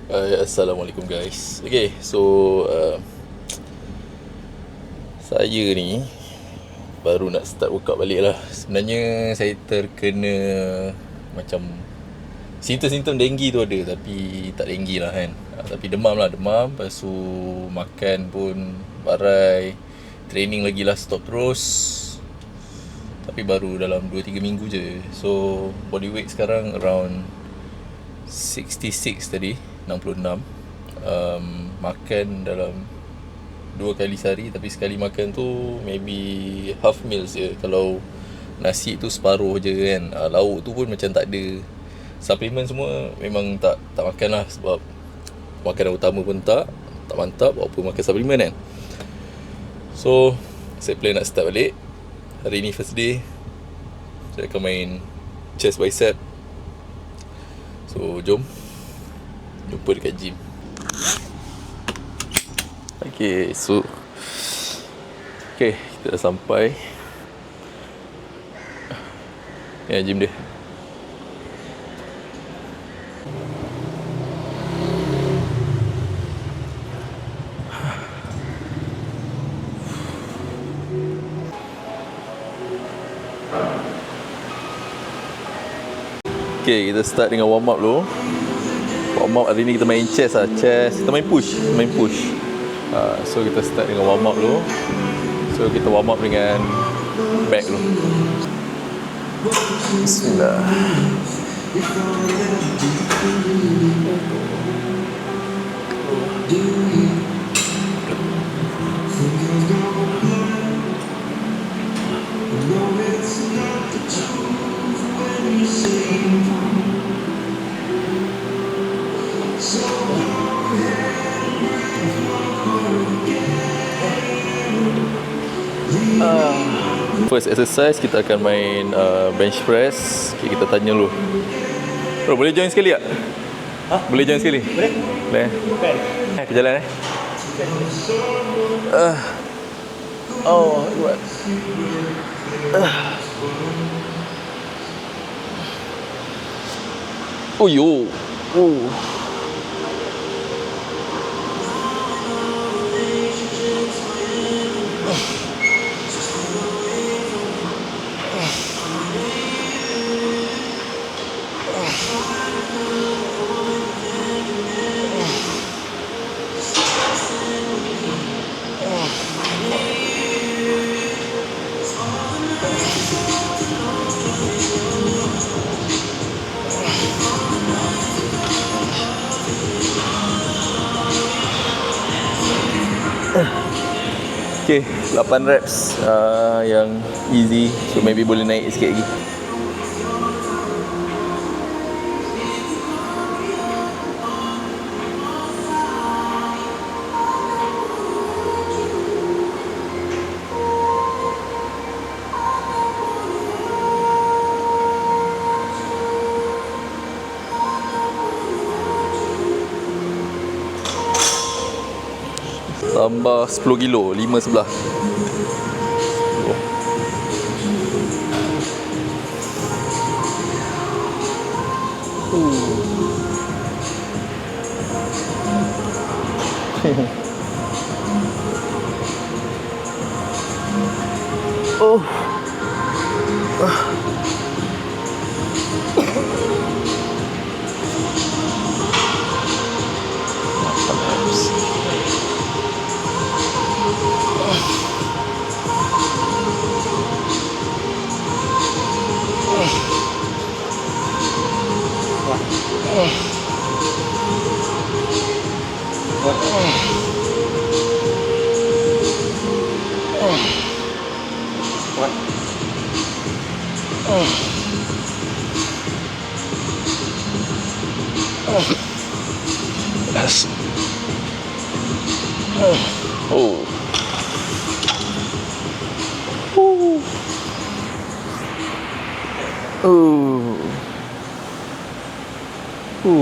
Assalamualaikum guys. Okay, so saya ni baru nak start workout balik lah. Sebenarnya saya terkena macam simptom-simptom denggi tu ada, tapi tak denggi lah kan. Tapi demam lah, demam. Lepas tu makan pun barai, training lagi lah stop terus. Tapi baru dalam 2-3 minggu je. So body weight sekarang around 66 tadi, 66. Makan dalam 2 kali sehari, tapi sekali makan tu maybe half meals je. Kalau nasi tu separuh je kan. Lauk tu pun macam tak ada. Suplemen semua memang tak makan lah, sebab makanan utama pun tak mantap walaupun makan suplemen kan. So saya plan nak start balik. Hari ni first day. Saya akan main chest bicep. So jom jumpa dekat gym. Okay, so kita dah sampai. Ya, gym dia. Okay, kita start dengan warm up dulu. Warm up hari ni kita main chest lah. Chest, kita main push. So kita start dengan warm up dulu. So kita warm up dengan back dulu. Bismillah. First exercise kita akan main bench press. Okay, kita tanya dulu. Bro, boleh join sekali tak? Boleh join sekali? Boleh. Kita jalan buat. Oh yo. Okay, 8 reps yang easy. So maybe boleh naik sikit lagi. Tambah 10 kilo, 5 sebelah.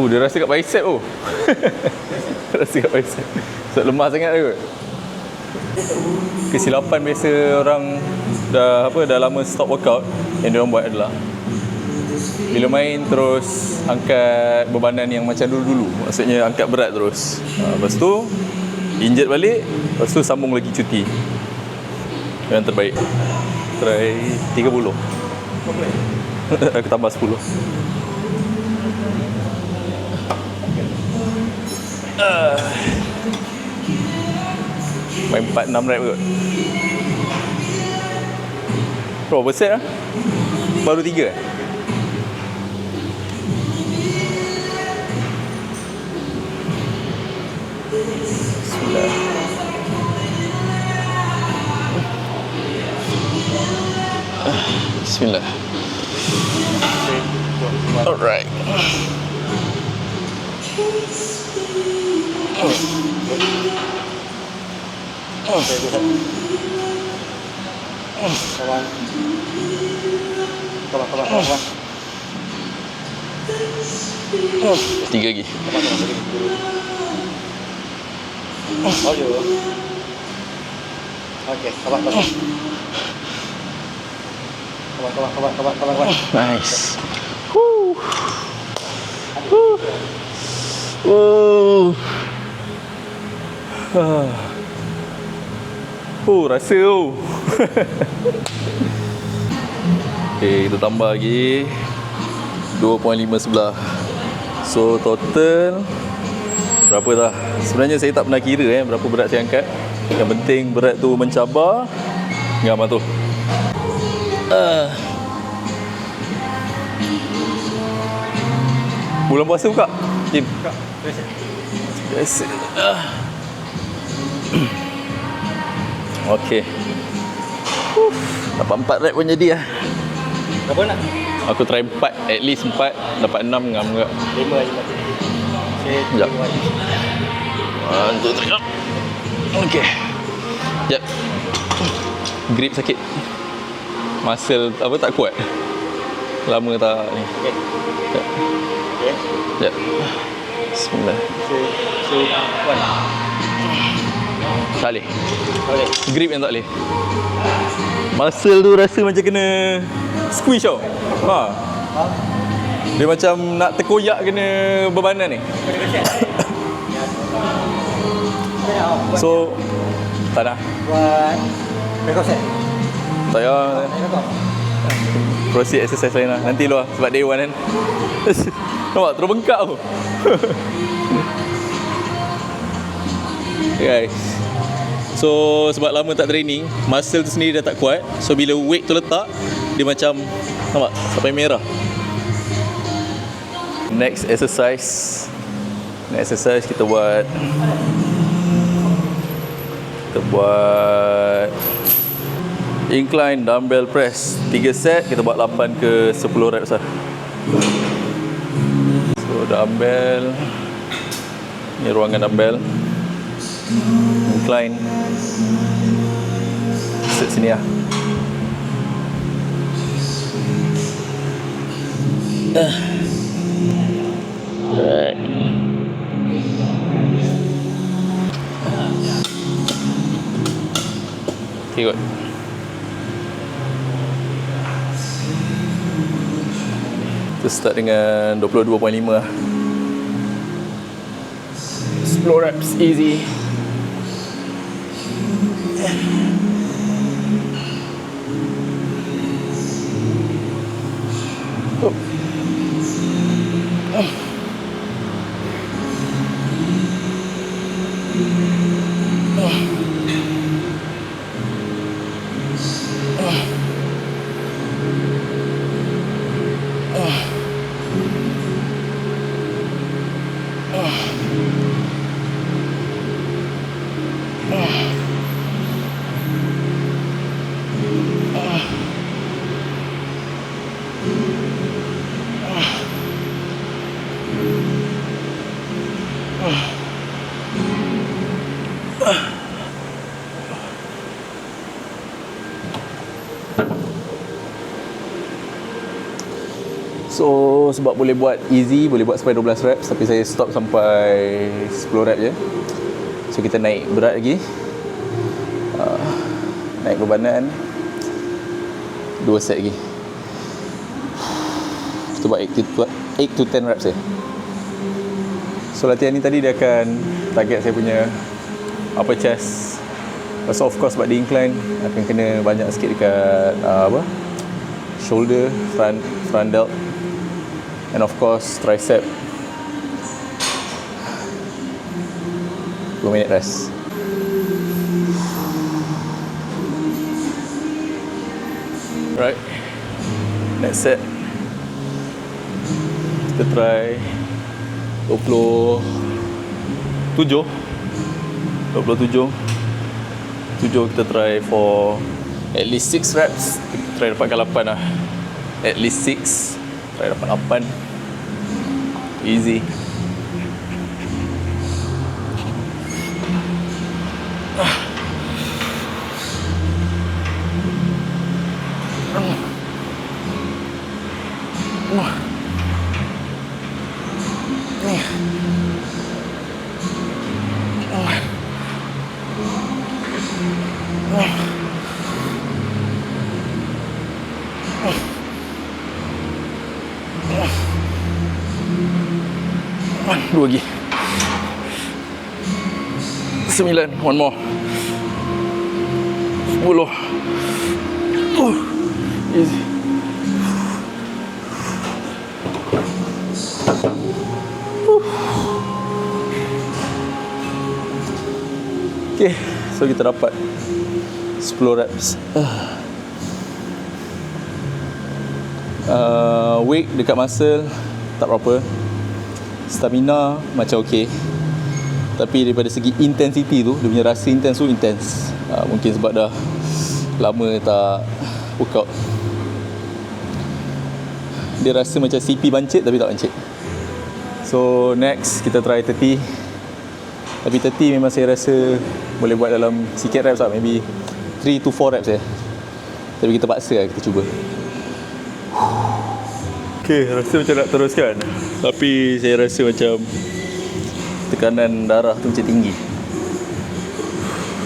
Dia rasa kat bicep tu. Rasa kat bicep. Sebab lemah sangat tu. Kesilapan biasa orang dah lama stop workout yang diorang buat adalah Bila main terus angkat bebanan yang macam dulu-dulu. Maksudnya angkat berat terus. Lepas tu injet balik, lepas tu sambung lagi cuti. Yang terbaik. Try 30. Aku tambah 10. Main 4-6 rep kot. Berapa set lah? Baru 3 Bismillah. Bismillah. Alright. Kawan. 3 lagi. Oh ya. Okey, kawan. Kawan. Nice. Woo. Rasa tu. Okay, kita tambah lagi 2.5 sebelah. So total berapa dah? Sebenarnya saya tak pernah kira berapa berat saya angkat. Yang penting berat tu mencabar ngam tu. Bulan puasa buka? Jim? Buka. Biasa. Okey. Dapat 4 rep pun jadi lah. Berapa nak? Aku try 4, at least 4, dapat 6 ngam juga. 5 lagi mati. Sekejap. 1, 2, 3 up. Okey. Sekejap. Grip sakit. Muscle apa tak kuat. Lama tak ni. Okey. Sekejap. Okey. Sekejap. Bismillah. So, 1. Tak boleh. Okey. Grip yang tak boleh. Muscle tu rasa macam kena squish tau. Dia macam nak terkoyak kena bebanan ni. So tak dah. Buat rekoset. Tak payah. Proceed exercise lain lah. Nanti lu lah. Sebab day one kan. Nampak terus bengkak tu. Guys, so sebab lama tak training, muscle tu sendiri dah tak kuat. So bila weight tu letak, dia macam nampak sampai merah. Next exercise kita buat incline dumbbell press 3 set. Kita buat 8 ke 10 reps lah. So dumbbell, ni ruangan dumbbell. Incline set sini lah. Alright. Okay, good. Kita start dengan 22.5 lah. 10 reps, easy. So sebab boleh buat easy, boleh buat sampai 12 reps, tapi saya stop sampai 10 reps je. So kita naik berat lagi, naik bebanan 2 set lagi. Kita buat 8 to 10 reps So latihan ni tadi dia akan target saya punya upper chest. So of course buat di incline akan kena banyak sikit dekat shoulder, front delt, and of course tricep. 2 minit rest. Right, next set kita try 27 kita try for at least 6 reps. Kita try dapatkan 8 lah. At least 6. Try dapat 8. Easy. Dua lagi. 9. One more. 10. Easy. Okay, so kita dapat 10 reps. Weight dekat muscle tak berapa. Stamina macam okey. Tapi daripada segi intensity tu, dia punya rasa intense tu intense. Mungkin sebab dah lama tak workout. Dia rasa macam CP bancit tapi tak bancit. So next kita try 30. Tapi 30 memang saya rasa boleh buat dalam sikit reps lah. Maybe 3 to 4 reps Tapi kita paksa lah, kita cuba. Okay, rasa macam nak teruskan. Tapi saya rasa macam tekanan darah tu macam tinggi.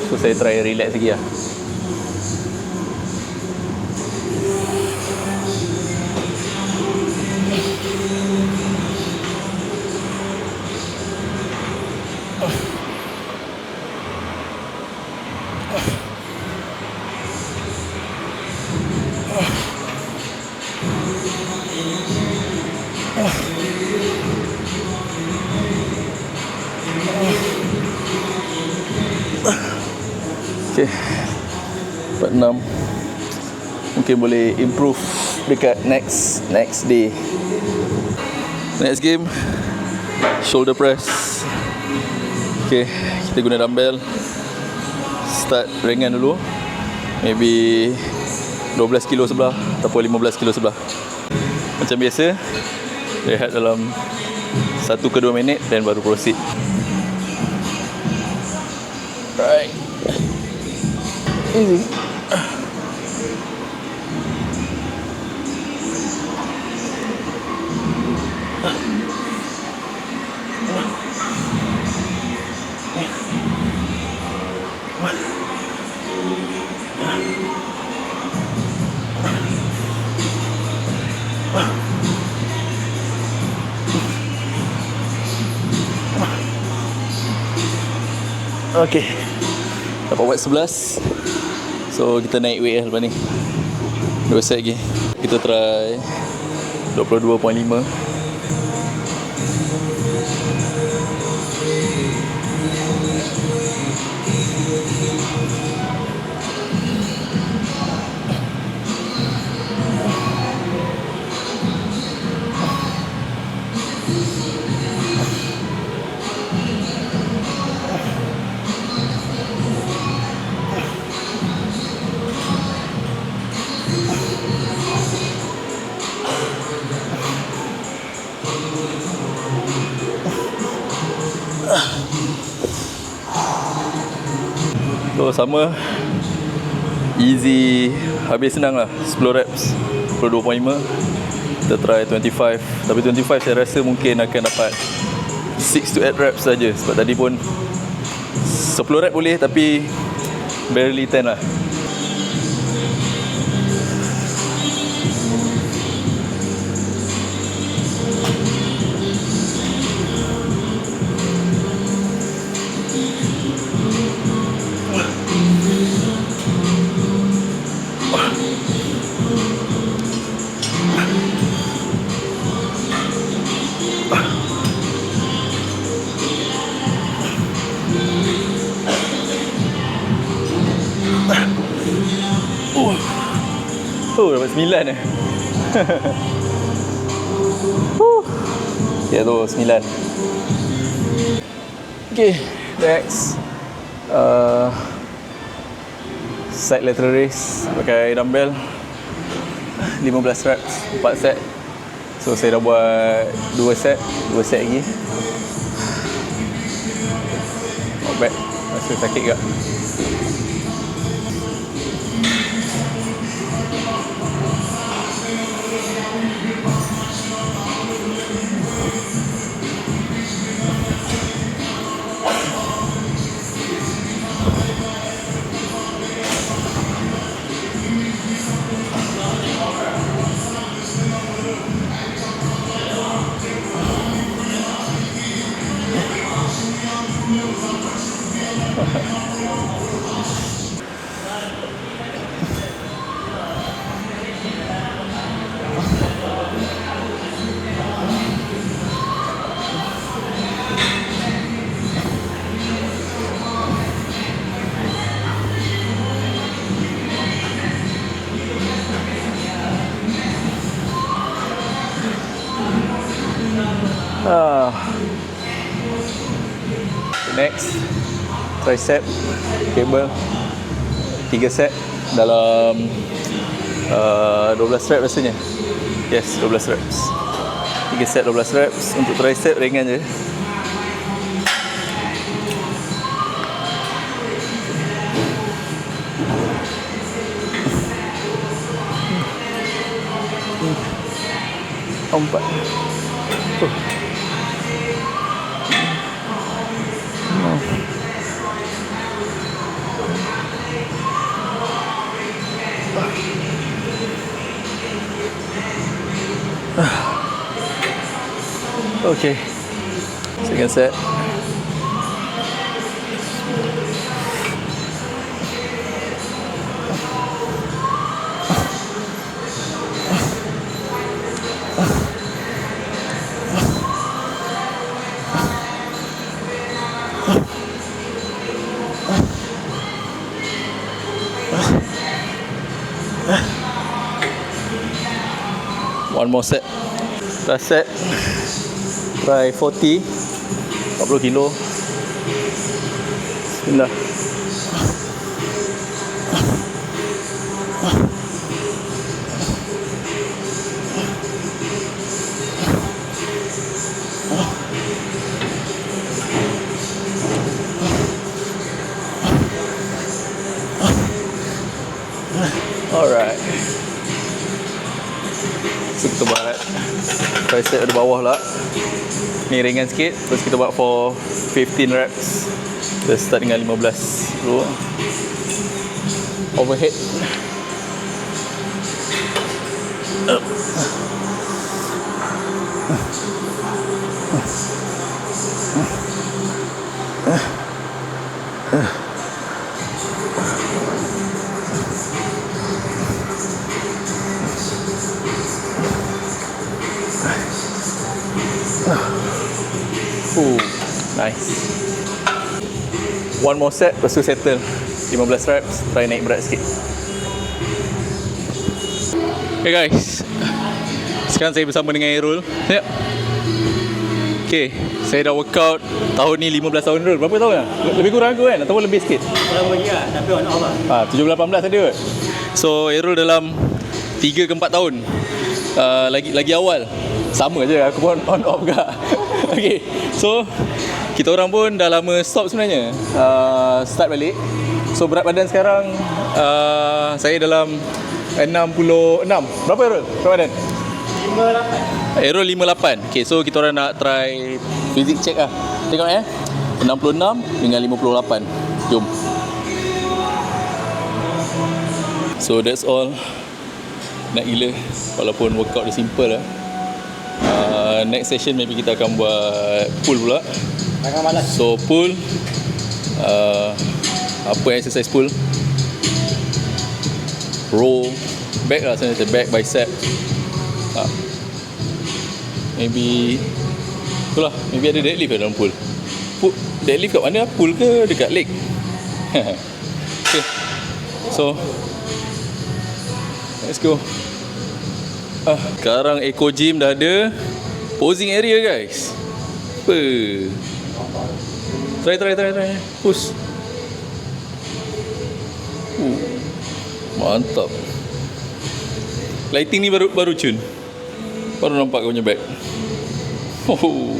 So saya try relax lagi lah. Okay, 46. Mungkin boleh improve dekat next day. Next game, shoulder press. Okay, kita guna dumbbell. Start ringan dulu. Maybe 12 kilo sebelah ataupun 15 kilo sebelah. Macam biasa, rehat dalam 1 ke 2 minit dan baru proceed. Right. Easy. Okay, dapat buat 11. So kita naik weight lepas ni. 2 set lagi. Kita try 22.5. So sama, easy, habis senang lah. 10 reps 22.5. Kita try 25. Tapi 25 saya rasa mungkin akan dapat 6 to 8 reps saja. Sebab tadi pun 10 rep boleh tapi barely 10 lah. Dapat 9 eh. Okay, tu 9. Okay, next side lateral raise pakai dumbbell 15 reps 4 set. So saya dah buat 2 set lagi. Not bad. Rasa sakit ke? Next, tricep cable 3 set dalam 12 reps rasanya. Yes, 12 reps. 3 set 12 reps. Untuk tricep ringan je. Empat. Okay, second set. One more set. Last set. Try 40 kilo. Bismillah. Alright. So kita buat tricep di bawah lah. Ni ringan sikit. Terus kita buat for 15 reps. Kita start dengan 15 dulu. Overhead. Nice. One more set, lepas tu settle 15 reps, try naik berat sikit. Okay guys, sekarang saya bersama dengan Airul. Yep. Okay, saya dah workout tahun ni 15 tahun dulu. Berapa tahun lah? Lebih kurang aku kan? Atau lebih sikit? Kurang lagi lah, tapi on off lah. 17-18 ada kot. So Airul dalam 3 ke 4 tahun, lagi awal. Sama je, aku pun on off ke. Okay, so kita orang pun dah lama stop sebenarnya, start balik. So berat badan sekarang saya dalam 66. Berapa Airul berat badan? 58. Airul 58. Okay, so kita orang nak try physique check lah. Tengok 66 dengan 58. Jom. So that's all. Nak gila. Walaupun workout dia simple lah. Next session maybe kita akan buat pull pula. Jangan malas. So pull, apa exercise pull? Row, back lah sebenarnya, back, bicep. Maybe itulah, maybe ada deadlift dalam pull. Deadlift kat mana? Pull ke dekat leg? Okay. So Let's go. Sekarang Eco Gym dah ada posing area guys. Apa? Try. Push. Mantap. Lighting ni baru cun. Baru nampak kau punya back. Oh.